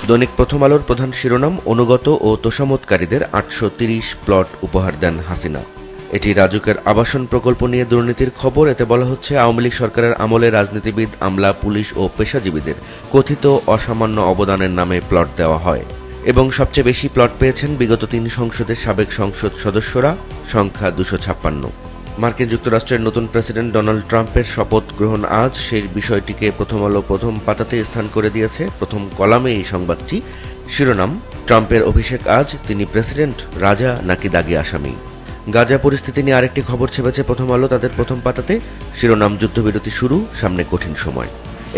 দৈনিক প্রথম আলোর প্রধান শিরোনাম, অনুগত ও তোষামোদকারীদের 830 প্লট উপহার দেন হাসিনা। এটি রাজুকের আবাসন প্রকল্প নিয়ে দুর্নীতির খবর। এতে বলা হচ্ছে, আওয়ামী লীগ সরকারের আমলে রাজনীতিবিদ, আমলা, পুলিশ ও পেশাজীবীদের কথিত অসামান্য অবদানের নামে প্লট দেওয়া হয় এবং সবচেয়ে বেশি প্লট পেয়েছেন বিগত 3 সংসদের সাবেক সংসদ সদস্যরা, সংখ্যা 256। মার্কিন যুক্তরাষ্ট্রের নতুন প্রেসিডেন্ট ডোনাল্ড ট্রাম্পের শপথ গ্রহণ আজ। সেই বিষয়টিকে প্রথম আলো প্রথম পাতাতে স্থান করে দিয়েছে। প্রথম কলামে এই সংবাদটি। শিরোনাম, ট্রাম্পের অভিষেক আজ, তিনি প্রেসিডেন্ট, রাজা নাকি দাগী আসামি। গাজা পরিস্থিতি নিয়ে আরেকটি খবর ছেপেছে প্রথম আলো তাদের প্রথম পাতাতে। শিরোনাম, যুদ্ধবিরতি শুরু, সামনে কঠিন সময়।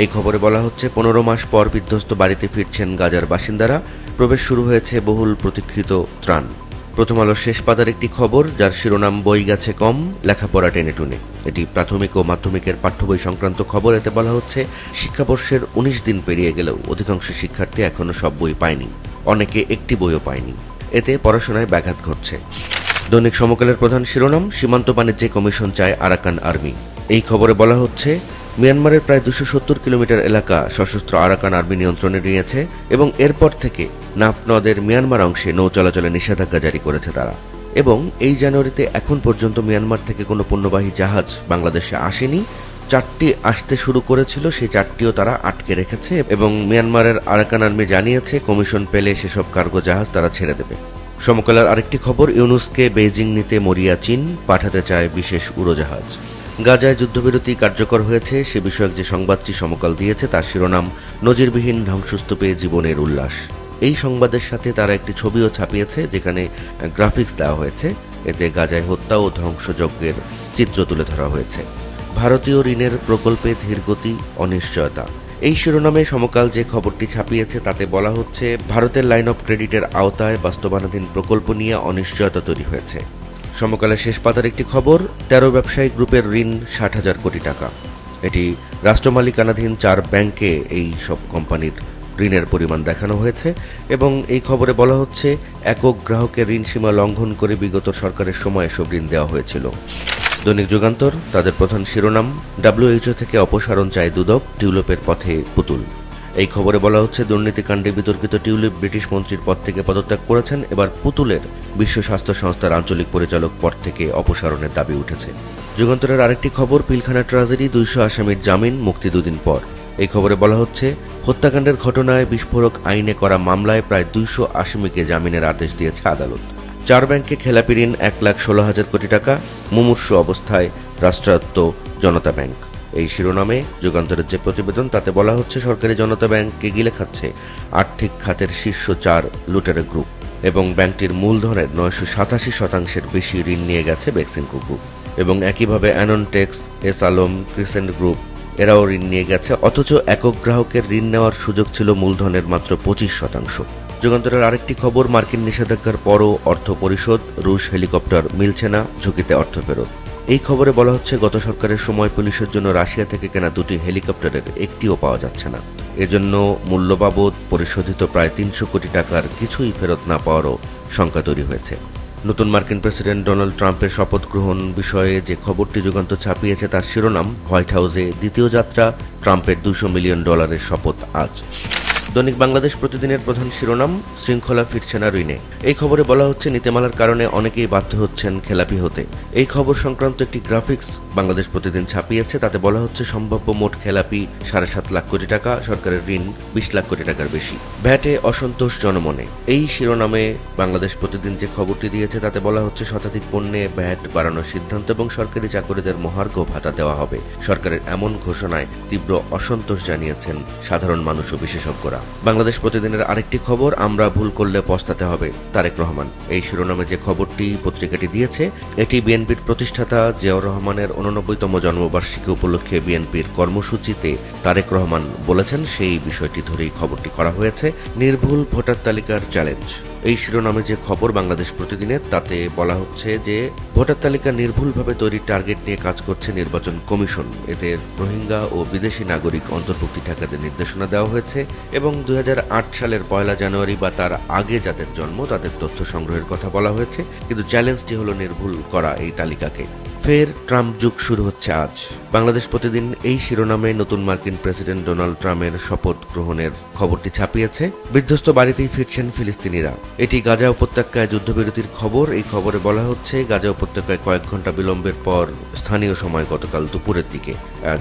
এই খবরে বলা হচ্ছে, 15 মাস পর বিধ্বস্ত বাড়িতে ফিরছেন গাজার বাসিন্দারা। প্রবেশ শুরু হয়েছে বহুল প্রতীক্ষিত ত্রাণ। প্রথম আলোর শেষ পাতার একটি খবর, যার শিরোনাম, বই গেছে কম, লেখাপড়া টেনে টুনে। এটি প্রাথমিক ও মাধ্যমিকের পাঠ্যবই সংক্রান্ত খবর। এতে বলা হচ্ছে, শিক্ষাবর্ষের 19 দিন পেরিয়ে গেলেও অধিকাংশ শিক্ষার্থী এখনও সব বই পায়নি, অনেকে একটি বইও পায়নি। এতে পড়াশোনায় ব্যাঘাত ঘটছে। দৈনিক সমকালের প্রধান শিরোনাম, সীমান্ত বাণিজ্যে কমিশন চায় আরাকান আর্মি। এই খবরে বলা হচ্ছে, মিয়ানমারের প্রায় 270 কিলোমিটার এলাকা সশস্ত্র আরাকান আর্মি নিয়ন্ত্রণে নিয়েছে এবং এরপর থেকে নাফ নদের মিয়ানমার অংশে নৌ চলাচলে নিষেধাজ্ঞা জারি করেছে তারা। এবং এই জানুয়ারিতে এখন পর্যন্ত মিয়ানমার থেকে কোনো পণ্যবাহী জাহাজ বাংলাদেশে আসেনি। 4টি আসতে শুরু করেছিল, সেই 4টিও তারা আটকে রেখেছে এবং মিয়ানমারের আরাকান আর্মি জানিয়েছে, কমিশন পেলে সেসব কার্গো জাহাজ তারা ছেড়ে দেবে। সমকালের আরেকটি খবর, ইউনুসকে বেইজিং নিতে মরিয়া চীন, পাঠাতে চায় বিশেষ উড়োজাহাজ। গাজায় যুদ্ধবিরতি কার্যকর হয়েছে সে বিষয়ক যে সংবাদটি সমকাল দিয়েছে তার শিরোনাম, নজিরবিহীন ধ্বংসস্তূপে জীবনের উল্লাস। এই সংবাদের সাথে তারা একটি ছবিও ছাপিয়েছে, যেখানে গ্রাফিক্স দেওয়া হয়েছে। এতে গাজায় হত্যা ও ধ্বংসযজ্ঞের চিত্র তুলে ধরা হয়েছে। ভারতীয় ঋণের প্রকল্পে ধীরগতি, অনিশ্চয়তা। এই শিরোনামে সমকাল যে খবরটি ছাপিয়েছে তাতে বলা হচ্ছে, ভারতের লাইন অফ ক্রেডিটের আওতায় বাস্তবায়নাধীন প্রকল্প নিয়ে অনিশ্চয়তা তৈরি হয়েছে। সমকালের শেষ পাতার একটি খবর, 13 ব্যবসায়িক গ্রুপের ঋণ 60,000 কোটি টাকা। এটি রাষ্ট্রমালিকানাধীন 4 ব্যাংকে এই সব কোম্পানির ঋণের পরিমাণ দেখানো হয়েছে এবং এই খবরে বলা হচ্ছে, একক গ্রাহকের ঋণ সীমা লঙ্ঘন করে বিগত সরকারের সময় সব ঋণ দেওয়া হয়েছিল। দৈনিক যুগান্তর তাদের প্রধান শিরোনাম, WHO থেকে অপসারণ চায় দুদক, টিউলিপের পথে পুতুল। এই খবরে বলা হচ্ছে, দুর্নীতিকাণ্ডে বিতর্কিত টিউলিপ ব্রিটিশ মন্ত্রীর পদ থেকে পদত্যাগ করেছেন। এবার পুতুলের বিশ্ব স্বাস্থ্য সংস্থার আঞ্চলিক পরিচালক পদ থেকে অপসারণের দাবি উঠেছে। যুগান্তরের আরেকটি খবর, পিলখানা ট্র্যাজেডি, 200 আসামির জামিন, মুক্তি 2 দিন পর। এই খবরে বলা হচ্ছে, হত্যাকাণ্ডের ঘটনায় বিস্ফোরক আইনে করা মামলায় প্রায় 200 আসামিকে জামিনের আদেশ দিয়েছে আদালত। 4 ব্যাংকে খেলাপি ঋণ 1,16,000 কোটি টাকা, মুমূর্ষু অবস্থায় রাষ্ট্রায়ত্ত জনতা ব্যাংক। এই শিরোনামে যুগান্তরের যে প্রতিবেদন তাতে বলা হচ্ছে, সরকারি জনতা ব্যাংককে গিলে খাচ্ছে আর্থিক খাতের শীর্ষ 4 লুটেরা গ্রুপ এবং ব্যাংকটির মূলধনের 987% বেশি ঋণ নিয়ে গেছে বেক্সিমকো গ্রুপ এবং একইভাবে Anontex, S Alam, crescent group এরাও ঋণ নিয়ে গেছে। অথচ একক গ্রাহকের ঋণ নেওয়ার সুযোগ ছিল মূলধনের মাত্র 25%। যুগান্তরের আরেকটি খবর, মার্কিন নিষেধাজ্ঞার পরও অর্থ পরিশোধ, রুশ হেলিকপ্টার মিলছে না, ঝুঁকিতে অর্থ ফেরত। এই খবরে বলা হচ্ছে, গত সরকারের সময় পুলিশের জন্য রাশিয়া থেকে কেনা 2টি হেলিকপ্টারের একটিও পাওয়া যাচ্ছে না। এজন্য মূল্য বাবদ পরিশোধিত প্রায় 300 কোটি টাকার কিছুই ফেরত না পাওয়ারও শঙ্কা তৈরি হয়েছে। নতুন মার্কিন প্রেসিডেন্ট ডোনাল্ড ট্রাম্পের শপথ গ্রহণ বিষয়ে যে খবরটি যুগান্তর ছাপিয়েছে তার শিরোনাম, হোয়াইট হাউসে দ্বিতীয় যাত্রা, ট্রাম্পের $200 মিলিয়ন শপথ আজ। দৈনিক বাংলাদেশ প্রতিদিনের প্রধান শিরোনাম, শৃঙ্খলা ফিরছে না ঋণে। এই খবরে বলা হচ্ছে, নীতিমালার কারণে অনেকেই বাধ্য হচ্ছেন খেলাপি হতে। এই খবর সংক্রান্ত একটি গ্রাফিক্স বাংলাদেশ প্রতিদিন ছাপিয়েছে। তাতে বলা হচ্ছে, সম্ভাব্য মোট খেলাপি 7.5 লাখ কোটি টাকা, সরকারের ঋণ 20 লাখ কোটি টাকার বেশি। ভ্যাটে অসন্তোষ জনমনে। এই শিরোনামে বাংলাদেশ প্রতিদিন যে খবরটি দিয়েছে তাতে বলা হচ্ছে, শতাধিক পণ্যে ভ্যাট বাড়ানোর সিদ্ধান্ত এবং সরকারি চাকরিদের মহার্ঘ ভাতা দেওয়া হবে। সরকারের এমন ঘোষণায় তীব্র অসন্তোষ জানিয়েছেন সাধারণ মানুষ ও বিশেষজ্ঞরা। বাংলাদেশ প্রতিদিনের আরেকটি খবর, আমরা ভুল করলে পস্তাতে হবে, তারেক রহমান। এই শিরোনামে যে খবরটি পত্রিকাটি দিয়েছে এটি বিএনপির প্রতিষ্ঠাতা জিয়াউর রহমানের 89তম জন্মবার্ষিকী উপলক্ষে বিএনপির কর্মসূচিতে তারেক রহমান বলেছেন, সেই বিষয়টি ধরেই খবরটি করা হয়েছে। নির্ভুল ভোটার তালিকার চ্যালেঞ্জ। এই শিরোনামে যে খবর বাংলাদেশ প্রতিদিনের তাতে বলা হচ্ছে যে, ভোটার তালিকা নির্ভুলভাবে তৈরির টার্গেট নিয়ে কাজ করছে নির্বাচন কমিশন। এতে রোহিঙ্গা ও বিদেশি নাগরিক অন্তর্ভুক্তি ঠেকাতে নির্দেশনা দেওয়া হয়েছে এবং 2008 সালের 1 জানুয়ারি বা তার আগে যাদের জন্ম তাদের তথ্য সংগ্রহের কথা বলা হয়েছে। কিন্তু চ্যালেঞ্জটি হলো নির্ভুল করা এই তালিকাকে। ফের ট্রাম্প যুগ শুরু হচ্ছে আজ। বাংলাদেশ প্রতিদিন এই শিরোনামে নতুন মার্কিন প্রেসিডেন্ট ডোনাল্ড ট্রাম্পের শপথ গ্রহণের খবরটি ছাপিয়েছে। বিধ্বস্ত বাড়িতেই ফিরছেন ফিলিস্তিনিরা। এটি গাজা উপত্যকায় যুদ্ধবিরতির খবর। এই খবরে বলা হচ্ছে, গাজা উপত্যকায় কয়েক ঘন্টা বিলম্বের পর স্থানীয় সময় গতকাল দুপুরের দিকে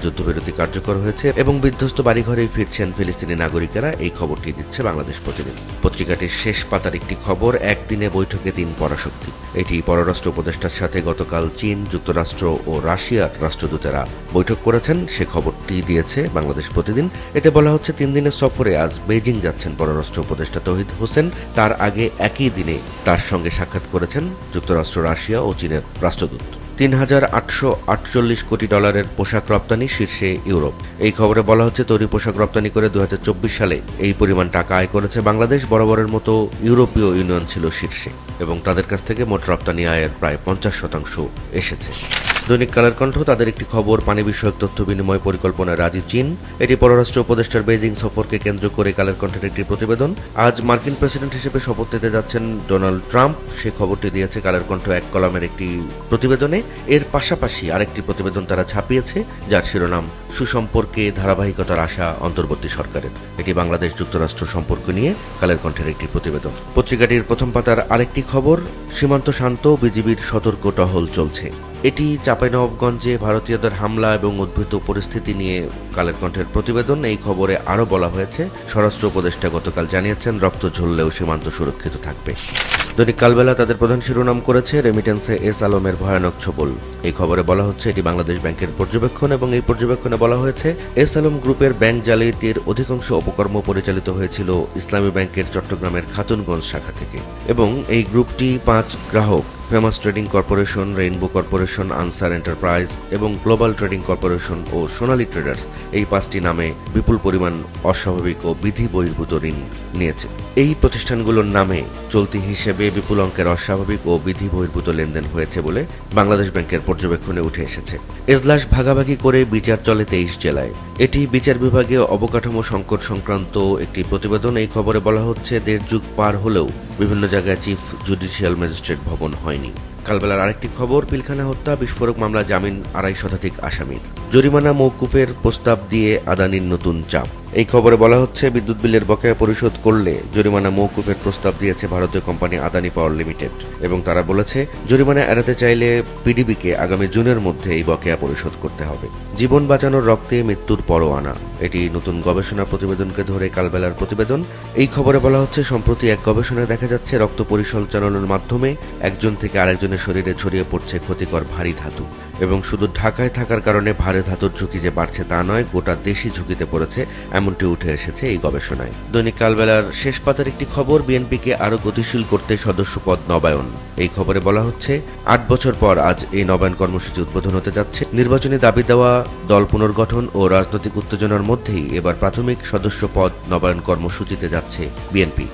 যুদ্ধবিরতি কার্যকর হয়েছে এবং বিধ্বস্ত বাড়িঘরেই ফিরছেন ফিলিস্তিনি নাগরিকেরা। এই খবরটি দিচ্ছে বাংলাদেশ প্রতিদিন। পত্রিকাটির শেষ পাতার একটি খবর, একদিনে বৈঠকে 3 পরাশক্তি। এটি পররাষ্ট্র উপদেষ্টার সাথে গতকাল চীন, যুক্তরাষ্ট্র ও রাশিয়ার রাষ্ট্রদূতেরা বৈঠক করেছেন। সে খবরটি দিয়েছে বাংলাদেশ প্রতিদিন। এতে বলা হচ্ছে, 3 দিনের সফরে আজ বেইজিং যাচ্ছেন পররাষ্ট্র উপদেষ্টা তৌহিদ হোসেন। তার আগে একই দিনে তার সঙ্গে সাক্ষাৎ করেছেন যুক্তরাষ্ট্র, রাশিয়া ও চীনের রাষ্ট্রদূত। $3,848 কোটি পোশাক রপ্তানি শীর্ষে ইউরোপ। এই খবরে বলা হচ্ছে, তৈরি পোশাক রপ্তানি করে 2024 সালে এই পরিমাণ টাকা আয় করেছে বাংলাদেশ। বরাবরের মতো ইউরোপীয় ইউনিয়ন ছিল শীর্ষে এবং তাদের কাছ থেকে মোট রপ্তানি আয়ের প্রায় 50% এসেছে। দৈনিক কালের কণ্ঠ তাদের একটি খবর, পানি বিষয়ক তথ্য বিনিময় পরিকল্পনায় রাজি চীন। এটি পররাষ্ট্র উপদেষ্টার বেইজিং সফরকে কেন্দ্র করে কালের কণ্ঠের একটি প্রতিবেদন। আজ মার্কিন প্রেসিডেন্ট হিসেবে শপথ নিতে যাচ্ছেন ডোনাল্ড ট্রাম্প। সে খবরটি দিয়েছে কালের কণ্ঠ এক কলামের একটি প্রতিবেদনে। এর পাশাপাশি আরেকটি প্রতিবেদন তারা ছাপিয়েছে, যার শিরোনাম সুসম্পর্কে ধারাবাহিকতার আশা অন্তর্বর্তী সরকারের। এটি বাংলাদেশ যুক্তরাষ্ট্র সম্পর্ক নিয়ে কালের কণ্ঠের একটি প্রতিবেদন। পত্রিকাটির প্রথম পাতার আরেকটি খবর, সীমান্ত শান্ত, বিজিবির সতর্ক টহল চলছে। এটি চাঁপাইনবাবগঞ্জে ভারতীয়দের হামলা এবং উদ্ভূত পরিস্থিতি নিয়ে কালের কণ্ঠের প্রতিবেদন। এই খবরে আরও বলা হয়েছে, স্বরাষ্ট্র উপদেষ্টা গতকাল জানিয়েছেন রক্ত ঝরলেও সীমান্ত সুরক্ষিত থাকবে। দৈনিক কালবেলা তাদের প্রধান শিরোনাম করেছে, রেমিটেন্সে এস আলমের ভয়ানক ছোবল। এই খবরে বলা হচ্ছে, এটি বাংলাদেশ ব্যাংকের পর্যবেক্ষণ এবং এই পর্যবেক্ষণে বলা হয়েছে, এস আলম গ্রুপের ব্যাংক জালিয়াতির অধিকাংশ অপকর্ম পরিচালিত হয়েছিল ইসলামী ব্যাংকের চট্টগ্রামের খাতুনগঞ্জ শাখা থেকে এবং এই গ্রুপটি 5 গ্রাহক, famous trading corporation, rainbow corporation, answer enterprise এবং গ্লোবাল ট্রেডিং কর্পোরেশন ও সোনালী ট্রেডার্স, এই 5টি নামে বিপুল পরিমাণ অস্বাভাবিক ও বিধি বহির্ভূত ঋণ নিয়েছে। এই প্রতিষ্ঠানগুলোর নামে চলতি হিসেবে বিপুল অঙ্কের অস্বাভাবিক ও বিধি বহির্ভূত লেনদেন হয়েছে বলে বাংলাদেশ ব্যাংকের পর্যবেক্ষণে উঠে এসেছে। এজলাস ভাগাভাগি করে বিচার চলে 23 জেলায়। এটি বিচার বিভাগে অবকাঠামো সংকট সংক্রান্ত একটি প্রতিবেদন। এই খবরে বলা হচ্ছে, 1.5 যুগ পার হলেও বিভিন্ন জায়গায় চিফ জুডিশিয়াল ম্যাজিস্ট্রেট ভবন হয়নি। কালবেলার আরেকটি খবর, পিলখানা হত্যা বিস্ফোরক মামলা জামিন 2.5 শতাধিক আসামির। জরিমানা মওকুফের প্রস্তাব দিয়ে আদানির নতুন চাপ। এই খবরে বলা হচ্ছে, বিদ্যুৎ বিলের বকেয়া পরিশোধ করলে জরিমানা মওকুফের প্রস্তাব দিয়েছে ভারতীয় কোম্পানি আদানি পাওয়ার লিমিটেড এবং তারা বলেছে, জরিমানা এড়াতে চাইলে পিডিবিকে আগামী জুনের মধ্যে এই বকেয়া পরিশোধ করতে হবে। জীবন বাঁচানোর রক্তে মৃত্যুর পরোয়ানা, এটি নতুন গবেষণা প্রতিবেদনকে ধরে কালবেলার প্রতিবেদন। এই খবরে বলা হচ্ছে, সম্প্রতি এক গবেষণায় দেখা যাচ্ছে, রক্ত পরিসঞ্চালনের মাধ্যমে একজন থেকে আরেকজনের শরীরে ছড়িয়ে পড়ছে ক্ষতিকর ভারী ধাতু এবং শুধু ঢাকায় থাকার কারণে ভারী ধাতুর ঝুঁকি যে বাড়ছে তা নয়, গোটা দেশই ঝুঁকিতে পড়েছে, এমনটি উঠে এসেছে এই গবেষণায়। দৈনিক কালবেলার শেষ পাতার একটি খবর, বিএনপিকে আরও গতিশীল করতে সদস্যপদ নবায়ন। এই খবরে বলা হচ্ছে, 8 বছর পর আজ এই নবায়ন কর্মসূচি উদ্বোধন হতে যাচ্ছে। নির্বাচনী দাবি দেওয়া, দল পুনর্গঠন ও রাজনৈতিক উত্তেজনার মধ্যেই এবার প্রাথমিক সদস্যপদ নবায়ন কর্মসূচিতে যাচ্ছে বিএনপি।